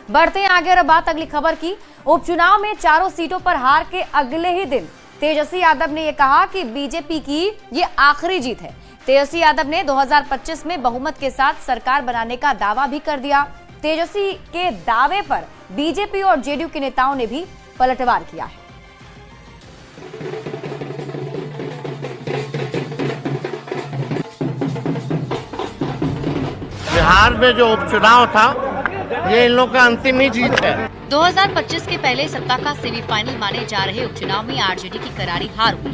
बढ़ते हैं आगे और बात अगली खबर की। उपचुनाव में चारों सीटों पर हार के अगले ही दिन तेजस्वी यादव ने यह कहा कि बीजेपी की ये आखिरी जीत है। तेजस्वी यादव ने 2025 में बहुमत के साथ सरकार बनाने का दावा भी कर दिया। तेजस्वी के दावे पर बीजेपी और जेडीयू के नेताओं ने भी पलटवार किया है। बिहार में जो उपचुनाव था ये इन लोगों का अंतिम ही जीत है। 2025 के पहले सत्ता का सेमीफाइनल माने जा रहे उपचुनाव में आरजेडी की करारी हार हुई।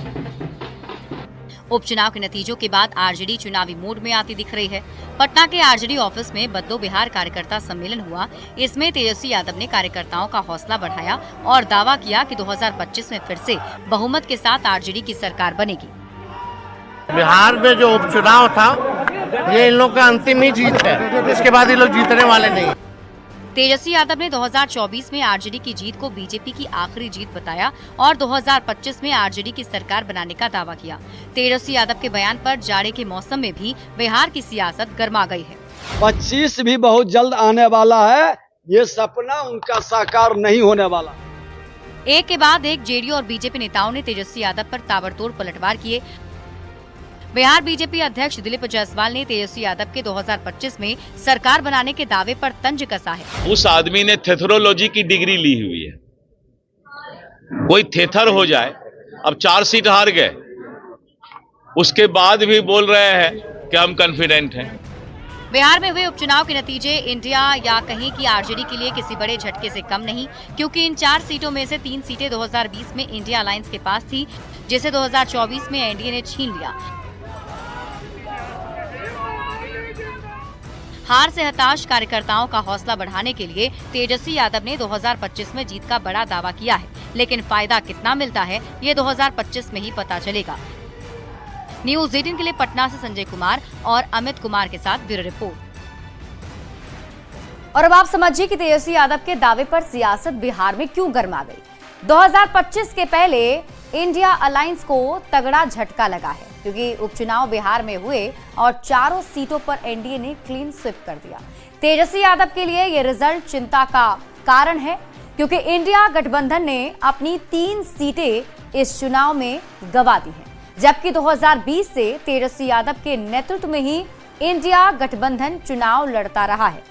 उपचुनाव के नतीजों के बाद आरजेडी चुनावी मोड में आती दिख रही है। पटना के आरजेडी ऑफिस में बदलो बिहार कार्यकर्ता सम्मेलन हुआ। इसमें तेजस्वी यादव ने कार्यकर्ताओं का हौसला बढ़ाया और दावा किया कि 2025 में फिर से बहुमत के साथ आरजेडी की सरकार बनेगी। बिहार में जो उपचुनाव था ये इन लोगों का अंतिम ही जीत है, इसके बाद ये लोग जीतने वाले नहीं। तेजस्वी यादव ने 2024 में आरजेडी की जीत को बीजेपी की आखिरी जीत बताया और 2025 में आरजेडी की सरकार बनाने का दावा किया। तेजस्वी यादव के बयान पर जाड़े के मौसम में भी बिहार की सियासत गर्मा गई है। 25 भी बहुत जल्द आने वाला है, ये सपना उनका साकार नहीं होने वाला। एक के बाद एक जेडीयू और बीजेपी नेताओं ने तेजस्वी यादव पर ताबड़तोड़ पलटवार किए। बिहार बीजेपी अध्यक्ष दिलीप जायसवाल ने तेजस्वी यादव के 2025 में सरकार बनाने के दावे पर तंज कसा है। उस आदमी ने थेथरोलॉजी की डिग्री ली हुई है। कोई थेथर हो जाए, अब 4 सीट हार गए, उसके बाद भी बोल रहे हैं कि हम कॉन्फिडेंट हैं। बिहार में हुए उपचुनाव के नतीजे इंडिया या कहीं की आरजेडी के लिए किसी बड़े झटके से कम नहीं, क्योंकि इन 4 सीटों में से 3 सीटें 2020 में इंडिया अलायंस के पास थी, जिसे 2024 में एनडीए ने छीन लिया। हार से हताश कार्यकर्ताओं का हौसला बढ़ाने के लिए तेजस्वी यादव ने 2025 में जीत का बड़ा दावा किया है, लेकिन फायदा कितना मिलता है ये 2025 में ही पता चलेगा। न्यूज़ 18 के लिए पटना से संजय कुमार और अमित कुमार के साथ ब्यूरो रिपोर्ट। और अब आप समझिए कि तेजस्वी यादव के दावे पर सियासत बिहार में क्यों गर्मा गई। 2025 के पहले इंडिया अलायंस को तगड़ा झटका लगा है, क्योंकि उपचुनाव बिहार में हुए और चारों सीटों पर एनडीए ने क्लीन स्वीप कर दिया। तेजस्वी यादव के लिए ये रिजल्ट चिंता का कारण है, क्योंकि इंडिया गठबंधन ने अपनी 3 सीटें इस चुनाव में गंवा दी हैं, जबकि 2020 से तेजस्वी यादव के नेतृत्व में ही इंडिया गठबंधन चुनाव लड़ता रहा है।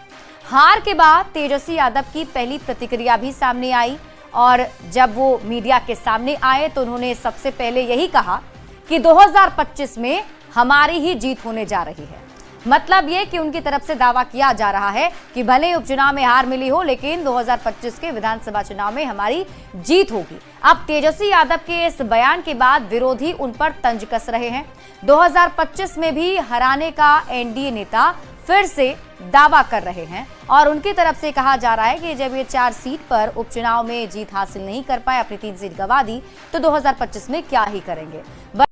हार के बाद तेजस्वी यादव की पहली प्रतिक्रिया भी सामने आई और जब वो मीडिया के सामने आए तो उन्होंने सबसे पहले यही कहा कि 2025 में हमारी ही जीत होने जा रही है। मतलब ये कि उनकी तरफ से दावा किया जा रहा है कि भले ही उपचुनाव में हार मिली हो, लेकिन 2025 के विधानसभा चुनाव में हमारी जीत होगी। अब तेजस्वी यादव के इस बयान के बाद विरोधी उन पर तंज कस रहे हैं। 2025 में भी हराने का एनडीए नेता फिर से दावा कर रहे हैं और उनकी तरफ से कहा जा रहा है कि जब ये 4 सीट पर उपचुनाव में जीत हासिल नहीं कर पाए, अपनी 3 सीट गंवा दी, तो 2025 में क्या ही करेंगे।